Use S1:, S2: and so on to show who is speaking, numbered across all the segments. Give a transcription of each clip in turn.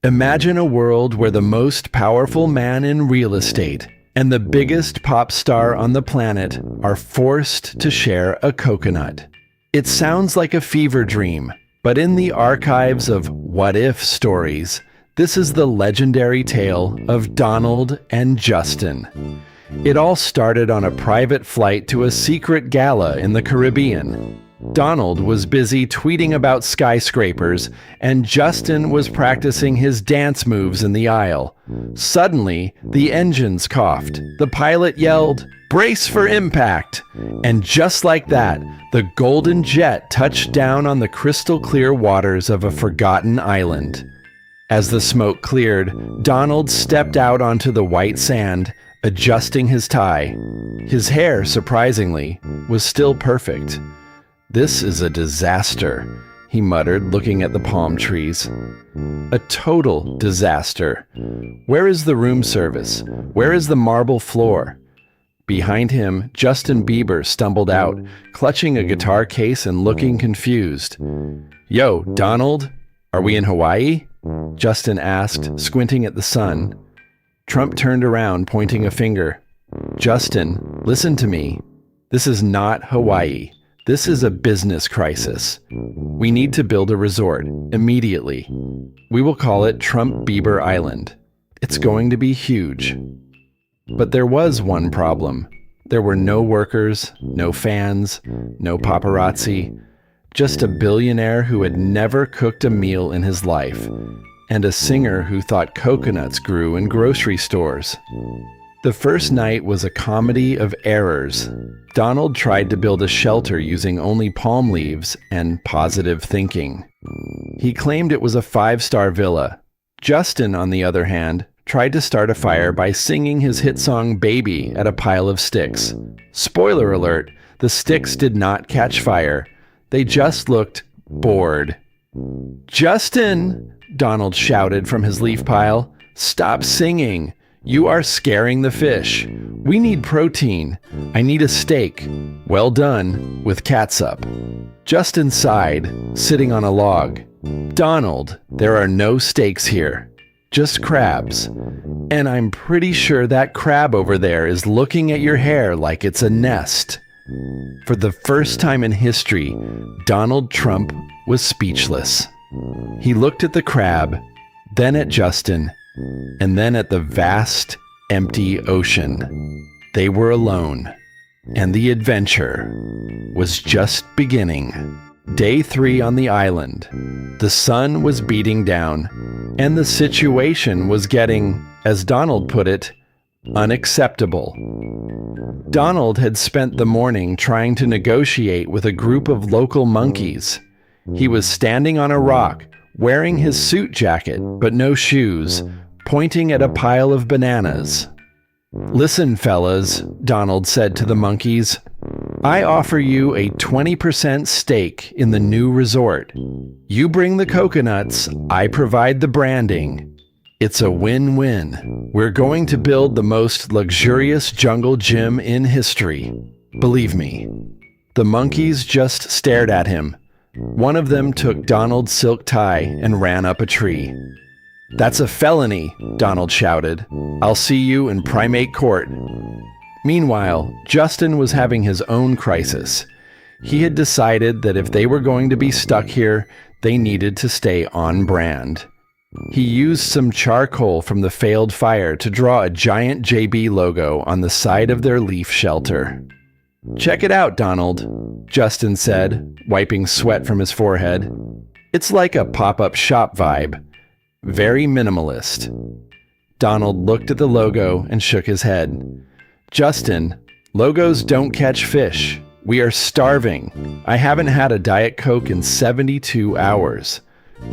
S1: Imagine a world where the most powerful man in real estate and the biggest pop star on the planet are forced to share a coconut. It sounds like a fever dream, but in the archives of what-if stories, this is the legendary tale of Donald and Justin. It all started on a private flight to a secret gala in the Caribbean. Donald was busy tweeting about skyscrapers, and Justin was practicing his dance moves in the aisle. Suddenly, the engines coughed. The pilot yelled, "Brace for impact!" And just like that, the golden jet touched down on the crystal-clear waters of a forgotten island. As the smoke cleared, Donald stepped out onto the white sand, adjusting his tie. His hair, surprisingly, was still perfect. "This is a disaster," he muttered, looking at the palm trees. "A total disaster. Where is the room service? Where is the marble floor?" Behind him, Justin Bieber stumbled out, clutching a guitar case and looking confused. "Yo, Donald, are we in Hawaii?" Justin asked, squinting at the sun. Trump turned around, pointing a finger. "Justin, listen to me. This is not Hawaii. This is a business crisis. We need to build a resort, immediately. We will call it Trump Bieber Island. It's going to be huge." But there was one problem. There were no workers, no fans, no paparazzi, just a billionaire who had never cooked a meal in his life, and a singer who thought coconuts grew in grocery stores. The first night was a comedy of errors. Donald tried to build a shelter using only palm leaves and positive thinking. He claimed it was a 5-star villa. Justin, on the other hand, tried to start a fire by singing his hit song "Baby" at a pile of sticks. Spoiler alert, the sticks did not catch fire. They just looked bored. "Justin!" Donald shouted from his leaf pile. "Stop singing. You are scaring the fish. We need protein. I need a steak. Well done, with catsup." Justin sighed, sitting on a log. "Donald, there are no steaks here. Just crabs. And I'm pretty sure that crab over there is looking at your hair like it's a nest." For the first time in history, Donald Trump was speechless. He looked at the crab, then at Justin, and then at the vast, empty ocean. They were alone, and the adventure was just beginning. Day 3 on the island. The sun was beating down, and the situation was getting, as Donald put it, unacceptable. Donald had spent the morning trying to negotiate with a group of local monkeys. He was standing on a rock, wearing his suit jacket, but no shoes, pointing at a pile of bananas. "Listen, fellas," Donald said to the monkeys. "I offer you a 20% stake in the new resort. You bring the coconuts, I provide the branding. It's a win-win. We're going to build the most luxurious jungle gym in history. Believe me." The monkeys just stared at him. One of them took Donald's silk tie and ran up a tree. "That's a felony," Donald shouted. "I'll see you in primate court." Meanwhile, Justin was having his own crisis. He had decided that if they were going to be stuck here, they needed to stay on brand. He used some charcoal from the failed fire to draw a giant JB logo on the side of their leaf shelter. "Check it out, Donald," Justin said, wiping sweat from his forehead. "It's like a pop-up shop vibe. Very minimalist." Donald looked at the logo and shook his head. "Justin, logos don't catch fish. We are starving. I haven't had a Diet Coke in 72 hours.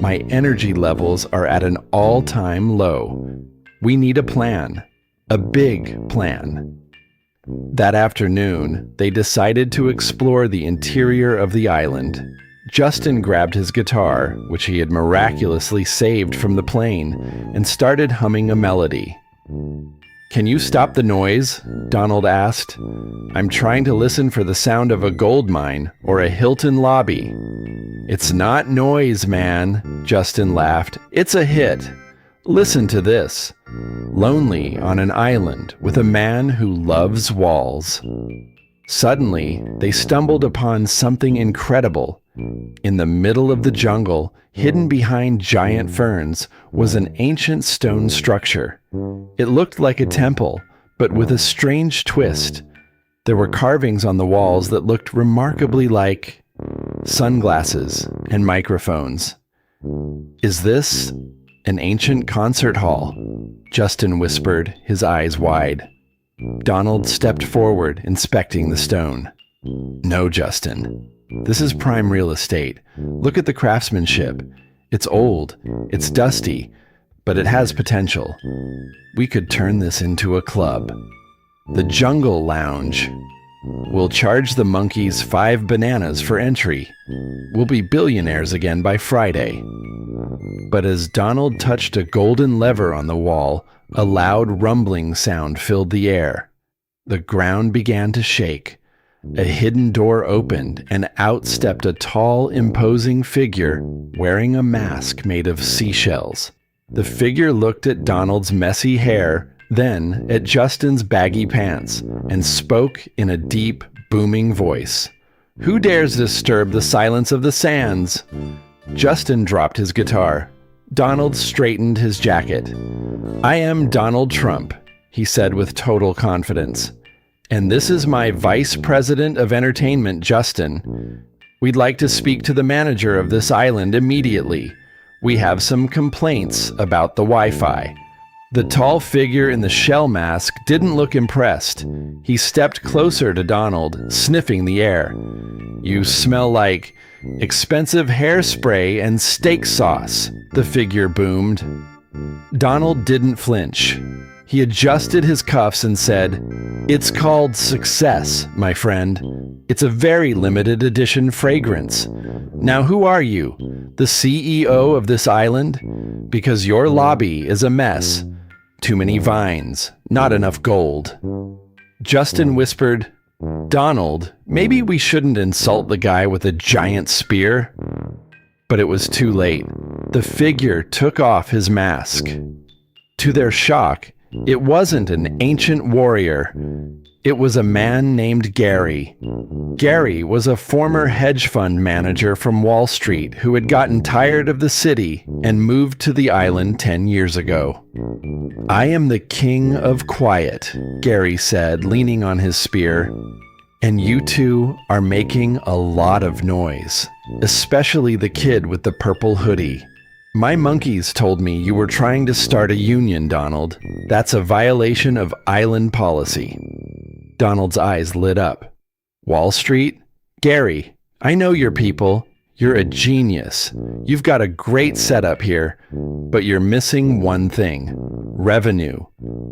S1: My energy levels are at an all-time low. We need a plan. A big plan." That afternoon, they decided to explore the interior of the island. Justin grabbed his guitar, which he had miraculously saved from the plane, and started humming a melody. "Can you stop the noise?" Donald asked. "I'm trying to listen for the sound of a gold mine or a Hilton lobby." "It's not noise, man," Justin laughed. "It's a hit. Listen to this. Lonely on an island with a man who loves walls. Suddenly, they stumbled upon something incredible. In the middle of the jungle, hidden behind giant ferns, was an ancient stone structure. It looked like a temple, but with a strange twist. There were carvings on the walls that looked remarkably like sunglasses and microphones. "Is this an ancient concert hall?" Justin whispered, his eyes wide. Donald stepped forward, inspecting the stone. "No, Justin. This is prime real estate. Look at the craftsmanship. It's old, it's dusty, but it has potential. We could turn this into a club. The Jungle Lounge. We'll charge the monkeys 5 bananas for entry. We'll be billionaires again by Friday." But as Donald touched a golden lever on the wall, a loud rumbling sound filled the air. The ground began to shake. A hidden door opened, and out stepped a tall, imposing figure wearing a mask made of seashells. The figure looked at Donald's messy hair, then at Justin's baggy pants, and spoke in a deep, booming voice. "Who dares disturb the silence of the sands?" Justin dropped his guitar. Donald straightened his jacket. "I am Donald Trump," he said with total confidence. "And this is my Vice President of Entertainment, Justin. We'd like to speak to the manager of this island immediately. We have some complaints about the Wi-Fi." The tall figure in the shell mask didn't look impressed. He stepped closer to Donald, sniffing the air. "You smell like expensive hairspray and steak sauce," the figure boomed. Donald didn't flinch. He adjusted his cuffs and said, "It's called Success, my friend. It's a very limited edition fragrance. Now who are you? The CEO of this island? Because your lobby is a mess. Too many vines, not enough gold." Justin whispered, "Donald, maybe we shouldn't insult the guy with a giant spear." But it was too late. The figure took off his mask. To their shock, it wasn't an ancient warrior. It was a man named Gary. Gary was a former hedge fund manager from Wall Street who had gotten tired of the city and moved to the island 10 years ago. "I am the king of quiet," Gary said, leaning on his spear. "And you two are making a lot of noise, especially the kid with the purple hoodie. My monkeys told me you were trying to start a union, Donald. That's a violation of island policy." Donald's eyes lit up. "Wall Street? Gary, I know your people. You're a genius. You've got a great setup here, but you're missing one thing: revenue.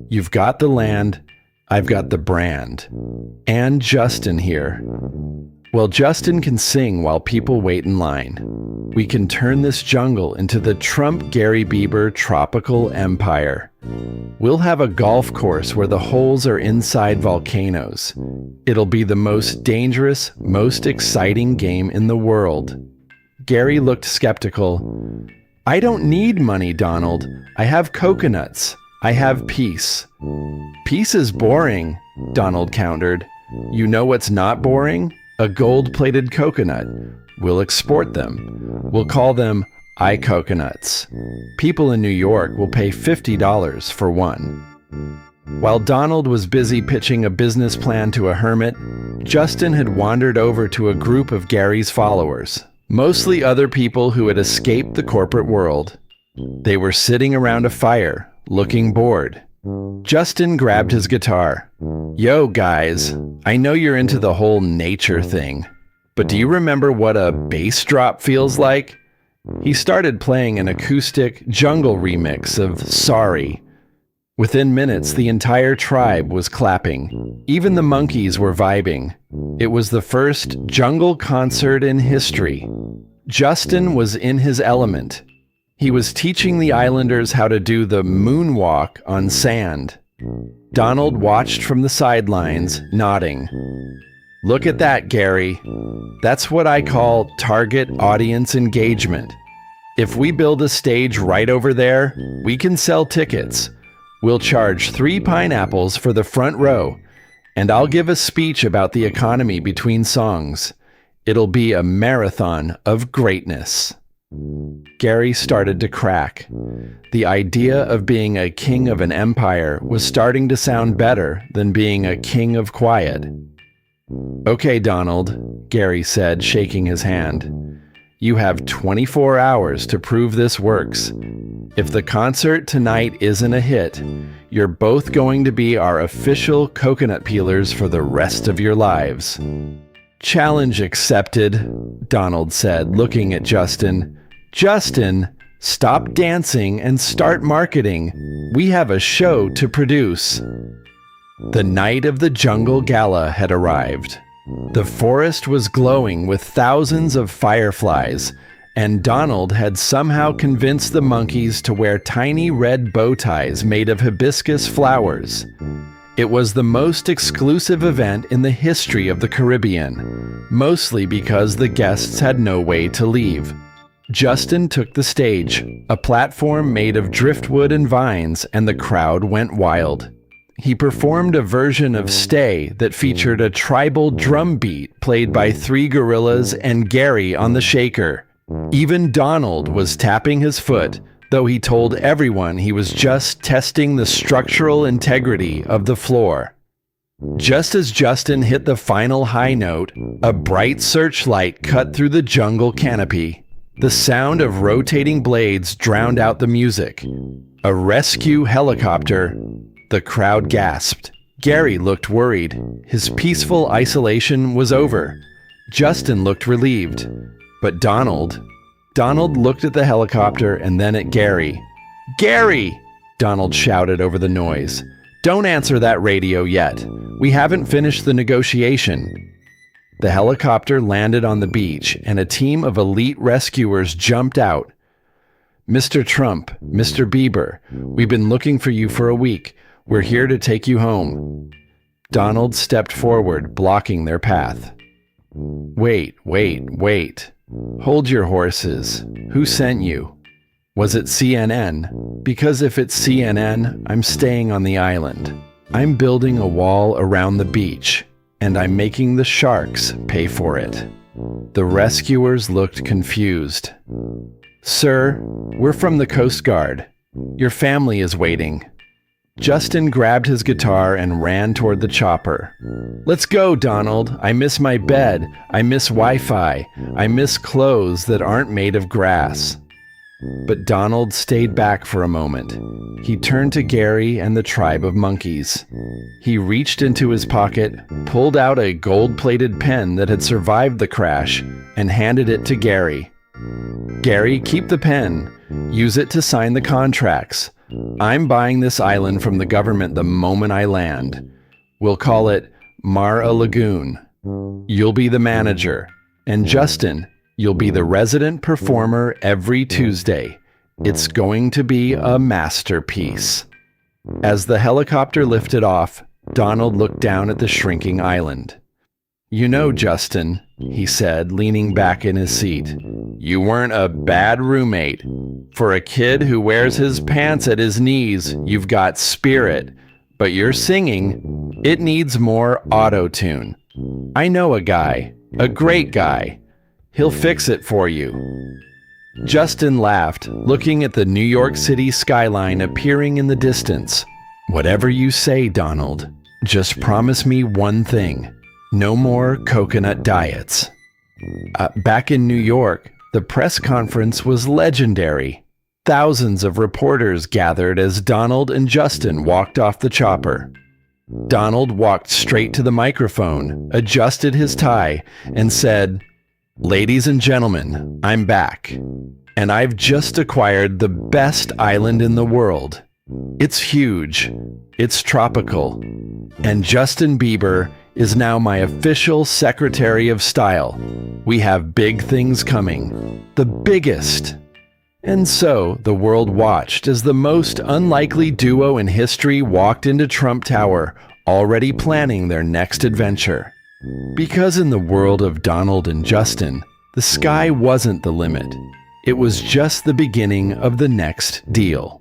S1: You've got the land, I've got the brand. And Justin here. Well, Justin can sing while people wait in line. We can turn this jungle into the Trump-Gary Bieber tropical empire. We'll have a golf course where the holes are inside volcanoes. It'll be the most dangerous, most exciting game in the world." Gary looked skeptical. "I don't need money, Donald. I have coconuts. I have peace." "Peace is boring," Donald countered. "You know what's not boring? A gold-plated coconut. We'll export them. We'll call them iCoconuts. People in New York will pay $50 for one." While Donald was busy pitching a business plan to a hermit, Justin had wandered over to a group of Gary's followers, mostly other people who had escaped the corporate world. They were sitting around a fire, looking bored. Justin grabbed his guitar. "Yo, guys, I know you're into the whole nature thing, but do you remember what a bass drop feels like?" He started playing an acoustic jungle remix of Sorry. Within minutes, the entire tribe was clapping. Even the monkeys were vibing. It was the first jungle concert in history. Justin was in his element. He was teaching the islanders how to do the moonwalk on sand. Donald watched from the sidelines, nodding. "Look at that, Gary. That's what I call target audience engagement. If we build a stage right over there, we can sell tickets. We'll charge 3 pineapples for the front row, and I'll give a speech about the economy between songs. It'll be a marathon of greatness." Gary started to crack. The idea of being a king of an empire was starting to sound better than being a king of quiet. "Okay, Donald," Gary said, shaking his hand. "You have 24 hours to prove this works. If the concert tonight isn't a hit, you're both going to be our official coconut peelers for the rest of your lives." "Challenge accepted," Donald said, looking at Justin. "Justin, stop dancing and start marketing. We have a show to produce." The night of the Jungle Gala had arrived. The forest was glowing with thousands of fireflies, and Donald had somehow convinced the monkeys to wear tiny red bow ties made of hibiscus flowers. It was the most exclusive event in the history of the Caribbean, mostly because the guests had no way to leave. Justin took the stage, a platform made of driftwood and vines, and the crowd went wild. He performed a version of Stay that featured a tribal drum beat played by 3 gorillas and Gary on the shaker. Even Donald was tapping his foot, though he told everyone he was just testing the structural integrity of the floor. Just as Justin hit the final high note, a bright searchlight cut through the jungle canopy. The sound of rotating blades drowned out the music. A rescue helicopter. The crowd gasped. Gary looked worried. His peaceful isolation was over. Justin looked relieved. But Donald looked at the helicopter and then at Gary. "Gary!" Donald shouted over the noise. "Don't answer that radio yet. We haven't finished the negotiation." The helicopter landed on the beach, and a team of elite rescuers jumped out. "Mr. Trump, Mr. Bieber, we've been looking for you for a week. We're here to take you home." Donald stepped forward, blocking their path. Wait. Hold your horses. Who sent you? Was it CNN? Because if it's CNN, I'm staying on the island. I'm building a wall around the beach, and I'm making the sharks pay for it." The rescuers looked confused. "Sir, we're from the Coast Guard. Your family is waiting." Justin grabbed his guitar and ran toward the chopper. "Let's go, Donald. I miss my bed. I miss Wi-Fi. I miss clothes that aren't made of grass." But Donald stayed back for a moment. He turned to Gary and the tribe of monkeys. He reached into his pocket, pulled out a gold-plated pen that had survived the crash, and handed it to Gary. "Gary, keep the pen. Use it to sign the contracts. I'm buying this island from the government the moment I land. We'll call it Mar-a-Lagoon. You'll be the manager. And Justin, you'll be the resident performer every Tuesday. It's going to be a masterpiece." As the helicopter lifted off, Donald looked down at the shrinking island. "You know, Justin," he said, leaning back in his seat, "you weren't a bad roommate. For a kid who wears his pants at his knees, you've got spirit. But your singing, it needs more auto-tune. I know a guy, a great guy. He'll fix it for you." Justin laughed, looking at the New York City skyline appearing in the distance. "Whatever you say, Donald, just promise me one thing. No more coconut diets." Back in New York, the press conference was legendary. Thousands of reporters gathered as Donald and Justin walked off the chopper. Donald walked straight to the microphone, adjusted his tie, and said, "Ladies and gentlemen, I'm back. And I've just acquired the best island in the world. It's huge. It's tropical. And Justin Bieber is now my official Secretary of Style. We have big things coming. The biggest." And so the world watched as the most unlikely duo in history walked into Trump Tower, already planning their next adventure. Because in the world of Donald and Justin, the sky wasn't the limit. It was just the beginning of the next deal.